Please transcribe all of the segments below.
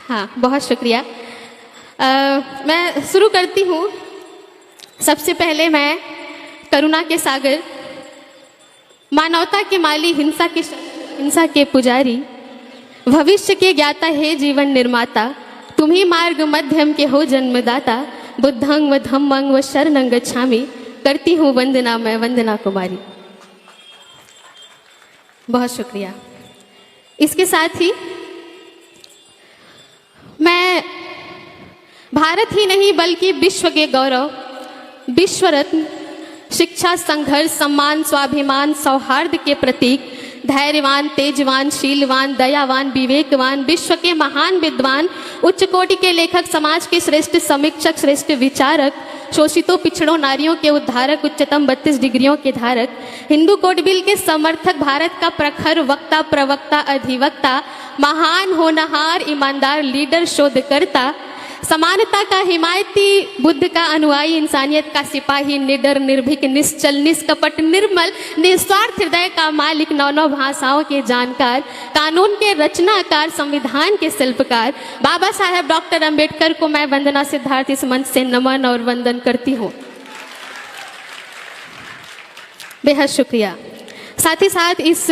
हाँ, बहुत शुक्रिया। मैं शुरू करती हूँ। सबसे पहले मैं करुणा के सागर, मानवता के माली, हिंसा के पुजारी, भविष्य के ज्ञाता हे जीवन निर्माता, तुम्ही मार्ग मध्यम के हो जन्मदाता, बुद्धं व धम्मं व शरणं गच्छामि, करती हूँ वंदना मैं वंदना कुमारी। बहुत शुक्रिया। इसके साथ ही मैं भारत ही नहीं बल्कि विश्व के गौरव, विश्व रत्न, शिक्षा, संघर्ष, सम्मान, स्वाभिमान, सौहार्द के प्रतीक, धैर्यवान, तेजवान, शीलवान, दयावान, विवेकवान, विश्व के महान विद्वान, उच्च कोटि के लेखक, समाज के श्रेष्ठ समीक्षक, श्रेष्ठ विचारक, शोषितों पिछड़ों नारियों के उद्धारक, उच्चतम 32 डिग्रियों के धारक, हिंदू कोड बिल के समर्थक, भारत का प्रखर वक्ता, प्रवक्ता, अधिवक्ता, महान होनहार, ईमानदार लीडर, शोधकर्ता, समानता का हिमायती, बुद्ध का अनुयायी, इंसानियत का सिपाही, निडर, निर्भीक, निश्चल, निष्कपट, निर्मल, निस्वार्थ हृदय का मालिक, नौ भाषाओं के जानकार, कानून के रचनाकार, संविधान के शिल्पकार, बाबा साहेब डॉक्टर अंबेडकर को मैं वंदना सिद्धार्थ इस मंच से नमन और वंदन करती हूँ। बेहद शुक्रिया। साथ ही साथ इस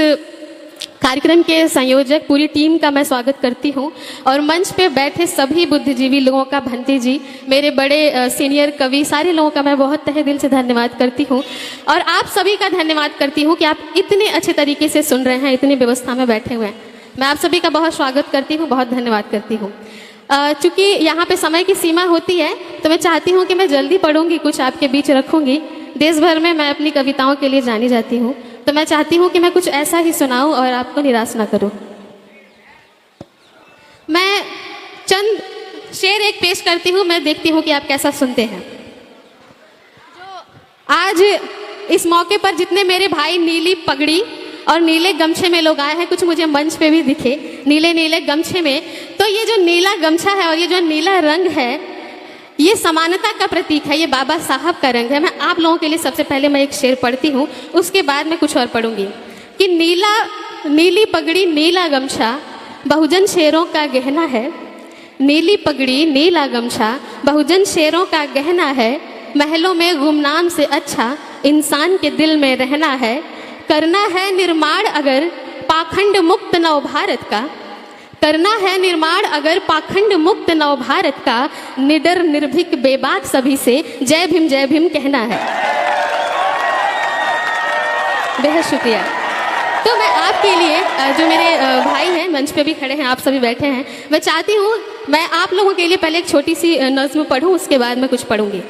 कार्यक्रम के संयोजक पूरी टीम का मैं स्वागत करती हूं और मंच पे बैठे सभी बुद्धिजीवी लोगों का, भंती जी, मेरे बड़े सीनियर कवि, सारे लोगों का मैं बहुत तहे दिल से धन्यवाद करती हूं और आप सभी का धन्यवाद करती हूं कि आप इतने अच्छे तरीके से सुन रहे हैं, इतनी व्यवस्था में बैठे हुए हैं। मैं आप सभी का बहुत स्वागत करती हूँ, बहुत धन्यवाद करती हूँ। चूँकि यहाँ पे समय की सीमा होती है तो मैं चाहती हूँ कि मैं जल्दी पढ़ूंगी, कुछ आपके बीच रखूंगी। देश भर में मैं अपनी कविताओं के लिए जानी जाती हूँ, तो मैं चाहती हूँ कि मैं कुछ ऐसा ही सुनाऊं और आपको निराश ना करूं। मैं चंद शेर एक पेश करती हूँ, मैं देखती हूँ कि आप कैसा सुनते हैं। जो आज इस मौके पर जितने मेरे भाई नीली पगड़ी और नीले गमछे में लोग आए हैं, कुछ मुझे मंच पे भी दिखे नीले नीले गमछे में, तो ये जो नीला गमछा है और ये जो नीला रंग है, ये समानता का प्रतीक है, ये बाबा साहब का रंग है। मैं आप लोगों के लिए सबसे पहले मैं एक शेर पढ़ती हूँ, उसके बाद मैं कुछ और पढ़ूंगी कि नीली पगड़ी नीला गमछा बहुजन शेरों का गहना है, नीली पगड़ी नीला गमछा बहुजन शेरों का गहना है, महलों में गुमनाम से अच्छा इंसान के दिल में रहना है, करना है निर्माण अगर पाखंड मुक्त नव भारत का, करना है निर्माण अगर पाखंड मुक्त नव भारत का, निडर निर्भीक बेबाक सभी से जय भीम कहना है। बेहद शुक्रिया। तो मैं आपके लिए, जो मेरे भाई हैं मंच पे भी खड़े हैं, आप सभी बैठे हैं, मैं चाहती हूँ मैं आप लोगों के लिए पहले एक छोटी सी नज़्म पढ़ूँ, उसके बाद मैं कुछ पढ़ूंगी।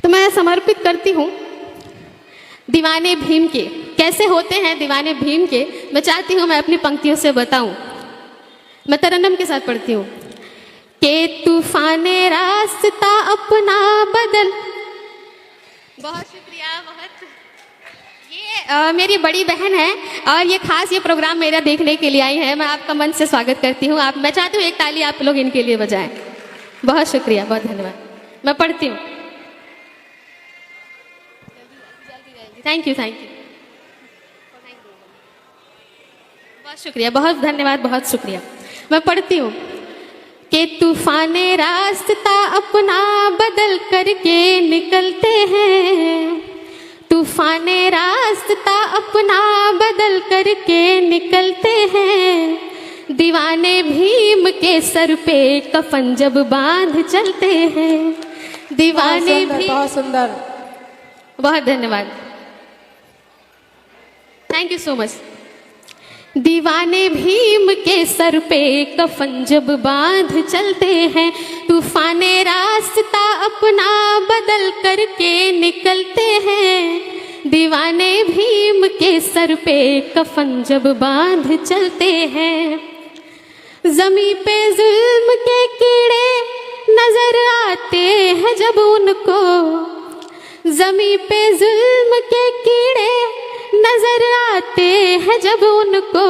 तो मैं समर्पित करती हूँ दीवाने भीम के। कैसे होते हैं दीवाने भीम के, मैं चाहती हूँ मैं अपनी पंक्तियों से बताऊँ। मैं तरन्नम के साथ पढ़ती हूँ के तूफाने रास्ता अपना बदल। बहुत शुक्रिया। ये मेरी बड़ी बहन है और ये खास ये प्रोग्राम मेरा देखने के लिए आई है। मैं आपका मन से स्वागत करती हूँ। मैं चाहती हूँ एक ताली आप लोग इनके लिए बजाएं। बहुत शुक्रिया, बहुत धन्यवाद। मैं पढ़ती हूँ। Thank you. बहुत शुक्रिया, बहुत धन्यवाद, बहुत शुक्रिया। मैं पढ़ती हूँ कि तूफाने रास्ता अपना बदल करके निकलते हैं, तूफाने रास्ता अपना बदल करके निकलते हैं, दीवाने भीम के सर पे कफन जब बांध चलते हैं, दीवाने भीम। बहुत सुंदर, बहुत धन्यवाद, थैंक यू सो मच। दीवाने भीम के सर पे कफन जब बांध चलते हैं, तूफाने रास्ता अपना बदल करके निकलते हैं, दीवाने भीम के सर पे कफन जब बांध चलते हैं, जमी पे जुल्म के कीड़े नजर आते हैं जब उनको, जमी पे जुल्म के कीड़े नजर आते हैं जब उनको,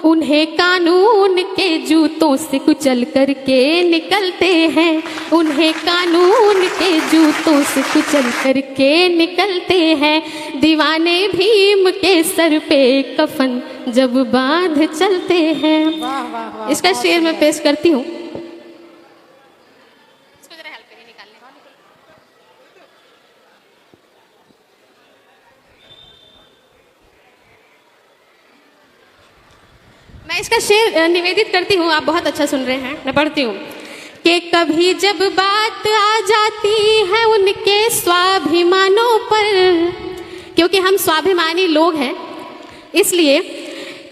उन्हें कानून के जूतों से कुचल करके निकलते हैं, उन्हें कानून के जूतों से कुचल करके निकलते हैं। दीवाने भीम के सर पे कफन जब बांध चलते हैं। वाह वाह वाह, इसका शेर मैं पेश करती हूँ। मैं इसका शेर निवेदित करती हूँ, आप बहुत अच्छा सुन रहे हैं। मैं पढ़ती हूँ कि कभी जब बात आ जाती है उनके स्वाभिमानों पर, क्योंकि हम स्वाभिमानी लोग हैं इसलिए,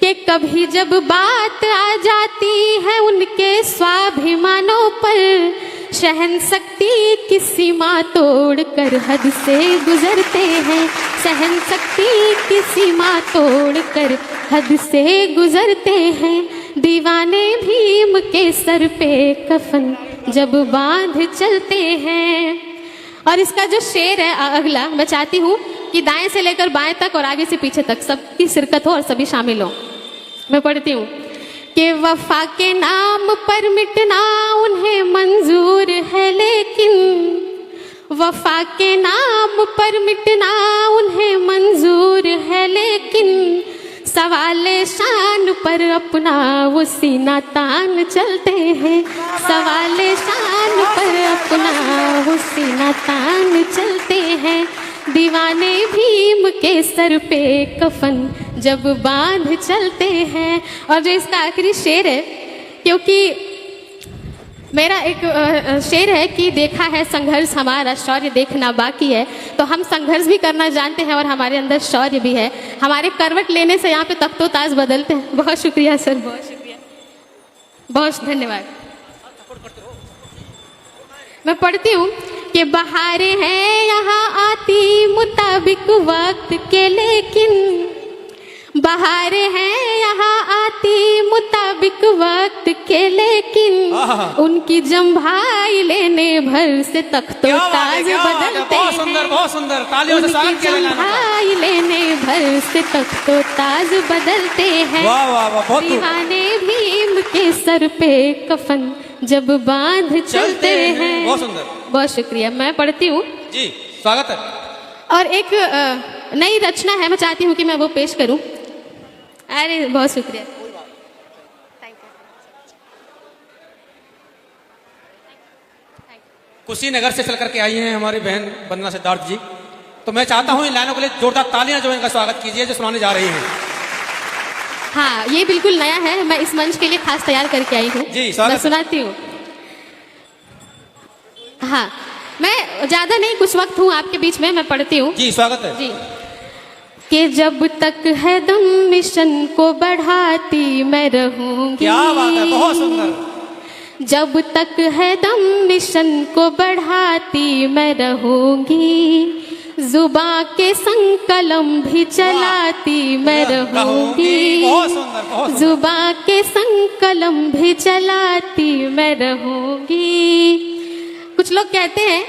कि कभी जब बात आ जाती है उनके स्वाभिमानों पर, सहन शक्ति की सीमा तोड़ कर हद से गुजरते हैं, सहन शक्ति की सीमा तोड़ कर हद से गुजरते हैं। दीवाने भीम के सर पे कफन जब बांध चलते हैं। और इसका जो शेर है अगला, मैं चाहती हूँ कि दाएं से लेकर बाएं तक और आगे से पीछे तक सबकी शिरकत हो और सभी शामिल हो। मैं पढ़ती हूँ कि वफा के नाम पर मिटना उन्हें मंजूर है, लेकिन वफा के नाम पर मिटना उन्हें मंजूर है, लेकिन सवाले शान पर अपना वो सीना तान चलते हैं, सवाले शान पर अपना वो सीना तान चलते हैं। दीवाने भीम के सर पे कफन जब बांध चलते हैं। और जो इसका आखिरी शेर है, क्योंकि मेरा एक शेर है कि देखा है संघर्ष हमारा, शौर्य देखना बाकी है। तो हम संघर्ष भी करना जानते हैं और हमारे अंदर शौर्य भी है। हमारे करवट लेने से यहाँ पे तख्तो ताज बदलते हैं। बहुत शुक्रिया सर, बहुत शुक्रिया, बहुत धन्यवाद। मैं पढ़ती हूँ कि बहारें हैं यहाँ आती मुताबिक वक्त के, लेकिन बहारें हैं यहाँ आती मुताबिक वक्त के, लेकिन उनकी जम्भाई लेने भर से तख्तो ताज बदलते हैं। बहुत सुंदर, तालियों से स्वागत किया जाना। जम्भाई लेने भर से तख्तो ताज बदलते हैं। वाह वाह वाह, बहुत दीवाने भीम के सर पे कफन जब बांध चलते हैं। बहुत सुंदर, बहुत शुक्रिया। मैं पढ़ती हूँ जी, स्वागत है। और एक नई रचना है, मैं चाहती हूँ कि मैं वो पेश करूँ। अरे बहुत शुक्रिया। कुशीनगर से चल करके आई हैं हमारी बहन वंदना सिद्धार्थ जी। तो मैं चाहता हूँ इन लाइनों के लिए जोरदार तालियां जो इनका स्वागत कीजिए, जो सुनाने जा रही हैं। हाँ, ये बिल्कुल नया है, मैं इस मंच के लिए खास तैयार करके आई हूँ। जी, स्वागत। मैं सुनाती हूँ। हाँ, मैं ज्यादा नहीं, कुछ वक्त हूँ आपके बीच में, मैं पढ़ती हूँ। जी, स्वागत है जी। कि जब तक है दम मिशन को बढ़ाती मैं रहूंगी। क्या बात है, बहुत सुंदर। जब तक है दम मिशन को बढ़ाती मैं रहूंगी, जुबां के संग कलम भी चलाती मैं रहूंगी। बहुत सुंदर, बहुत सुंदर। जुबां के संग कलम भी चलाती मैं रहूंगी। कुछ लोग कहते हैं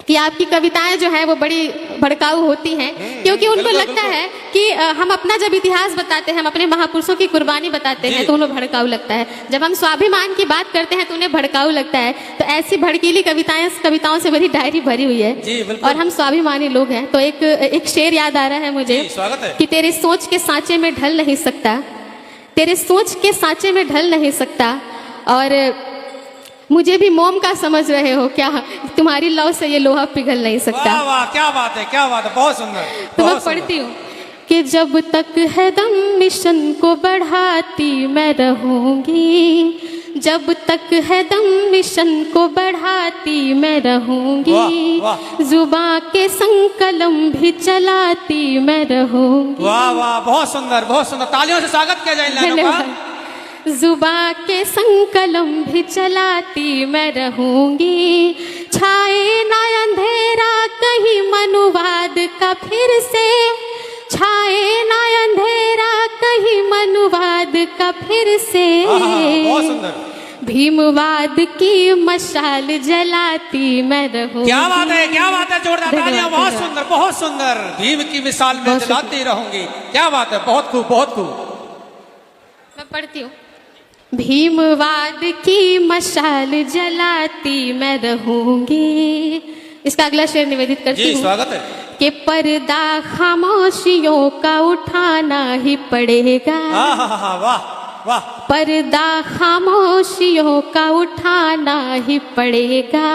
कि आपकी कविताएं जो है वो बड़ी भड़काऊ होती हैं, क्योंकि उनको लगता है कि हम अपना जब इतिहास बताते हैं, हम अपने महापुरुषों की कुर्बानी बताते हैं तो उन्हें भड़काऊ लगता है। जब हम स्वाभिमान की बात करते हैं तो उन्हें भड़काऊ लगता है। तो ऐसी भड़कीली कविताओं से मेरी डायरी भरी हुई है और हम स्वाभिमानी लोग हैं। तो एक शेर याद आ रहा है मुझे कि तेरी सोच के सांचे में ढल नहीं सकता, तेरे सोच के सांचे में ढल नहीं सकता, और मुझे भी मोम का समझ रहे हो क्या, तुम्हारी लौ से ये लोहा पिघल नहीं सकता। वाह वाह, क्या बात है, क्या बात है, बहुत सुंदर। तो मैं पढ़ती हूँ कि जब तक है दम मिशन को बढ़ाती मैं रहूंगी, जब तक है दम मिशन को बढ़ाती मैं रहूंगी, जुबां के संग कलम भी चलाती मैं रहूंगी। वाह वाह, बहुत सुंदर, बहुत सुंदर। तालियों से स्वागत किया जाए इन लाइनों का। जुबां के संग कलम भी चलाती मैं रहूंगी, छाए ना अंधेरा कहीं मनुवाद का फिर से, छाए ना अंधेरा कहीं मनुवाद का फिर से, बहुत सुंदर। भीमवाद की मशाल जलाती मैं रहूंगी। क्या बात है, क्या बात है, जोरदार तालियां। बहुत सुंदर, बहुत सुंदर। भीम की मिसाल में जलाती रहूंगी। क्या बात है, बहुत खूब, बहुत खूब। मैं पढ़ती हूँ। भीमवाद की मशाल जलाती मैं रहूंगी। इसका अगला शेर निवेदित करती जी हूँ। स्वागत है। कि पर्दा खामोशियों का उठाना ही पड़ेगा। वाह वाह। पर्दा खामोशियों का उठाना ही पड़ेगा।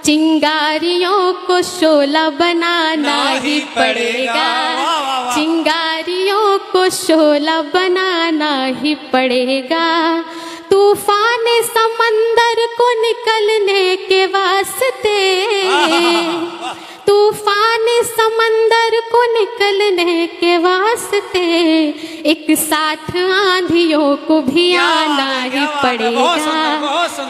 चिंगारियों को शोला बनाना ही पड़ेगा। चिंगारियों को शोला बनाना ही पड़ेगा। तूफान समंदर को निकलने के वास्ते, तूफान समंदर को निकलने के वास्ते एक साथ आंधियों को भी आना ही पड़ेगा।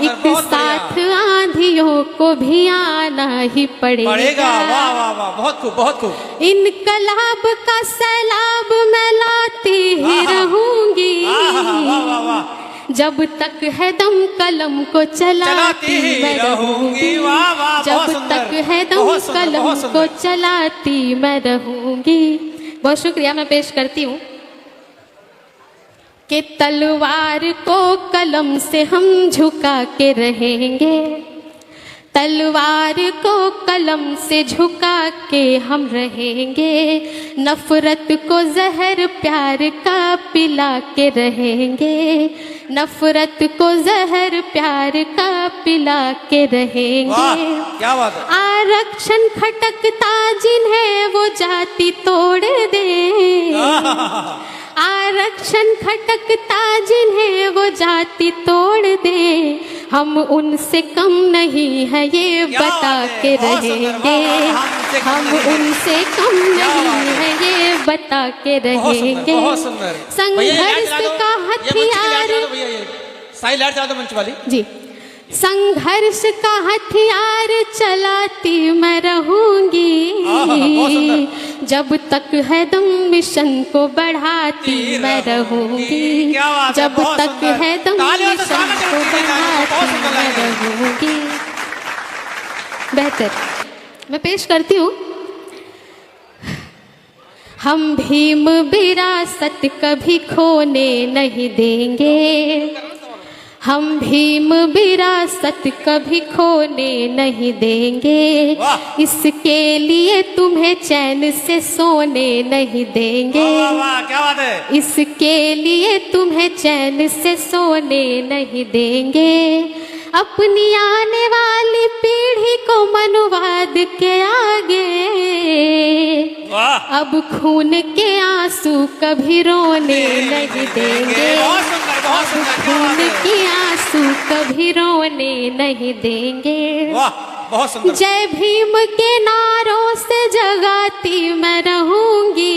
एक साथ आंधियों को भी आना ही पड़ेगा। वाह वाह वाह, बहुत खूब बहुत खूब। इनकलाब का सैलाब मैं लाती ही रहूंगी। जब तक है दम कलम को चलाती मैं रहूंगी। जब तक है दम कलम को चलाती मैं रहूंगी। बहुत शुक्रिया। मैं पेश करती हूँ कि तलवार को कलम से हम झुका के रहेंगे। तलवार को कलम से झुका के हम रहेंगे। नफरत को जहर प्यार का पिला के रहेंगे। नफरत को जहर प्यार का पिला के रहेंगे। क्या बात है। आरक्षण खटकता जिन्हें वो जाति तोड़ दे। आरक्षण खटकता जिन्हें वो जाति तोड़ दे। हम उनसे कम नहीं है ये बता के रहेंगे। हम उनसे कम नहीं है ये बता के रहेंगे। संघर्ष का हथियार, साई लाइट चला दो मंच वाली जी। संघर्ष का हथियार चलाती मैं रहूंगी। जब तक है दम मिशन को बढ़ाती मैं रहूंगी। जब तक है दम मिशन को बढ़ाती मैं रहूंगी। बेहतर। मैं पेश करती हूँ। हम भीम विरासत कभी खोने नहीं देंगे। हम भीम विरासत कभी खोने नहीं देंगे। इसके लिए तुम्हें चैन से सोने नहीं देंगे। क्या बात है। इसके लिए तुम्हें चैन से सोने नहीं देंगे। अपनी आने वाली पीढ़ी को मनुवाद के आगे अब खून के आंसू कभी रोने नहीं देंगे। अब खून के आंसू कभी रोने नहीं देंगे। बहुत सुंदर। जय भीम के नारों से जगाती मैं रहूंगी।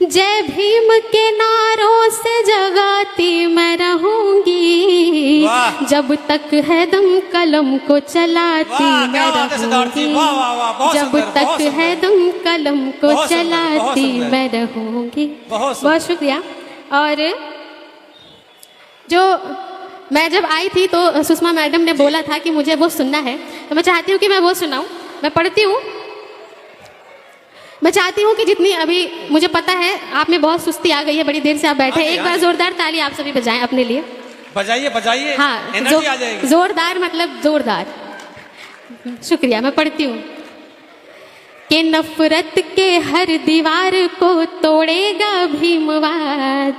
जय भीम के नारों से जगाती मैं रहूंगी। जब तक है दम कलम को चलाती मैं रहूंगी। जब तक है दम कलम को चलाती मैं रहूंगी। बहुत शुक्रिया। और जो मैं जब आई थी तो सुषमा मैडम ने बोला था कि मुझे वो सुनना है, तो मैं चाहती हूँ कि मैं वो सुनाऊँ। मैं पढ़ती हूँ। मैं चाहती हूँ कि जितनी अभी मुझे पता है आप में बहुत सुस्ती आ गई है, बड़ी देर से आप बैठे हैं। एक बार जोरदार ताली आप सभी बजाएं अपने लिए। बजाइए बजाइए। हाँ, एनर्जी आ जाएगी। जोरदार मतलब जोरदार। शुक्रिया। मैं पढ़ती हूँ कि नफरत के हर दीवार को तोड़ेगा भीमवाद।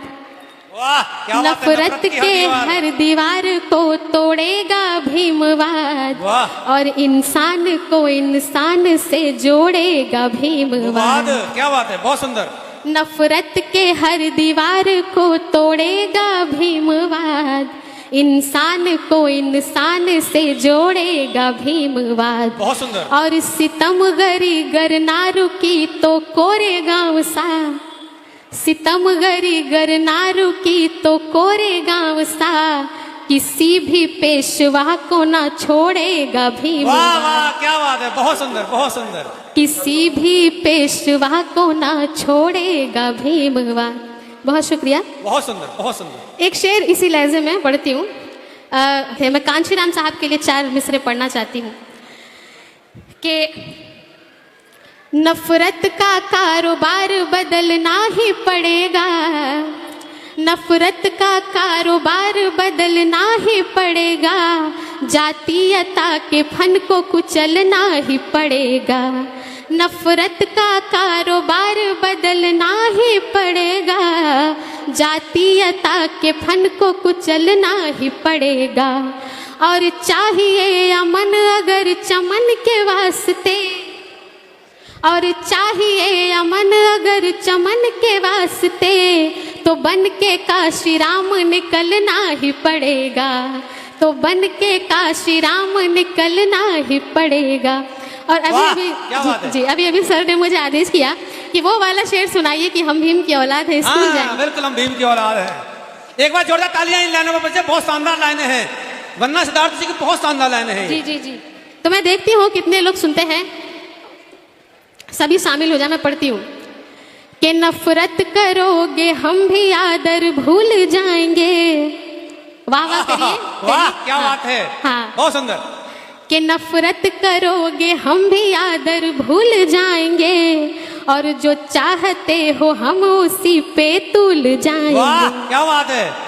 नफरत के हर दीवार को तोड़ेगा भीमवाद। और इंसान को इंसान से जोड़ेगा भीमवाद। क्या बात है। बहुत सुंदर। नफरत के हर दीवार को तोड़ेगा भीमवाद। इंसान को इंसान से जोड़ेगा भीमवाद। बहुत सुंदर। और सितमगरी गर ना रुकी तो कोरेगा सा। सितमगरी गर ना रुकी तो कोरेगा सा। किसी भी पेशवा को ना छोड़ेगा भीमवाद। वाह क्या बात है। बहुत सुंदर बहुत सुंदर। किसी भी पेशवा को ना छोड़ेगा भीमवाद। बहुत शुक्रिया। बहुत सुंदर बहुत सुंदर। एक शेर इसी लहजे में पढ़ती हूँ। मैं कांशीराम साहब के लिए 4 मिसरे पढ़ना चाहती हूँ कि नफरत का कारोबार बदलना ही पड़ेगा। नफरत का कारोबार बदलना ही पड़ेगा, जातीयता के फन को कुचलना ही पड़ेगा। नफरत का कारोबार बदलना ही पड़ेगा, जातीयता के फन को कुचलना ही पड़ेगा। और चाहिए अमन अगर चमन के वास्ते, और चाहिए अमन अगर चमन के वास्ते, तो बन के काशी राम निकलना ही पड़ेगा, तो बन के काशी राम निकलना ही पड़ेगा। और अभी जी अभी सर ने मुझे आदेश किया कि वो वाला शेर सुनाइए कि हम भीम की औलाद है, स्कूल जाएंगे। बिल्कुल हम भीम की औलाद है। एक बार जोरदार तालियां इन लाइनों पर बच्चे, बहुत शानदार लाइनें हैं। वंदना सिद्धार्थ जी की बहुत शानदार लाइनें हैं। जी जी जी। तो मैं देखती हूँ कितने लोग सुनते हैं, सभी शामिल हो जाए। मैं पढ़ती हूँ कि नफरत करोगे हम भी आदर भूल जाएंगे। वाह वाह करिए, वाह क्या बात है। हाँ, बहुत सुंदर। कि नफरत करोगे हम भी आदर भूल जाएंगे, और जो चाहते हो हम उसी पे तुल जाएंगे। वाह क्या बात है।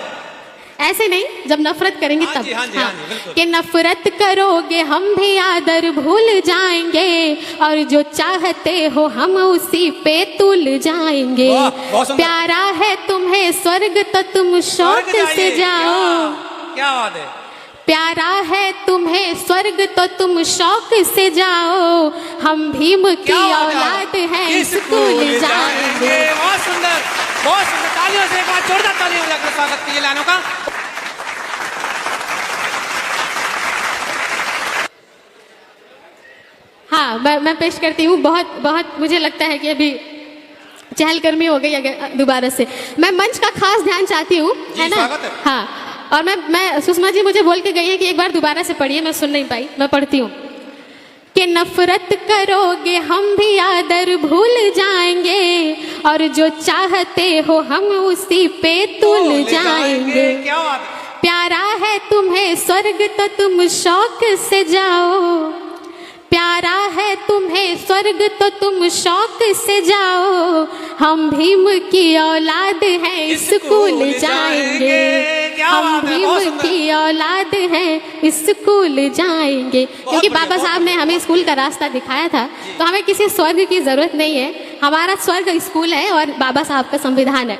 ऐसे नहीं, जब नफरत करेंगे तब। हाँ जी, हाँ। कि नफरत करोगे हम भी आदर भूल जाएंगे, और जो चाहते हो हम उसी पे तुल जाएंगे। प्यारा है तुम्हें स्वर्ग तो तुम शौक से जाओ। क्या बात है। प्यारा है तुम्हें स्वर्ग तो तुम शौक से जाओ, हम भीम की औलाद हैं स्कूल जाएंगे। बहुत सुंदर, बहुत सुंदर। तालियों से एक बार जोरदार तालियों से स्वागत कीजिए लाइनों का। हाँ, मैं पेश करती हूँ। बहुत मुझे लगता है कि अभी चहलकदमी हो गई अगर दोबारा से। मैं मंच का खास ध्यान चाहती हूँ, है ना। हाँ, और मैं सुषमा जी मुझे बोल के गई है कि एक बार दोबारा से पढ़िए, मैं सुन नहीं पाई। मैं पढ़ती हूँ कि नफरत करोगे हम भी आदर भूल जाएंगे, और जो चाहते हो हम उसी पे तुल जाएंगे। प्यारा है तुम्हें स्वर्ग तो तुम शौक से जाओ, प्यारा है तुम्हें स्वर्ग तो तुम शौक से जाओ, हम भीम की औलाद हैं स्कूल जाएंगे, हम भीम की औलाद हैं स्कूल जाएंगे। क्योंकि बाबा साहब ने हमें स्कूल का रास्ता दिखाया था, तो हमें किसी स्वर्ग की जरूरत नहीं है। हमारा स्वर्ग स्कूल है और बाबा साहब का संविधान है।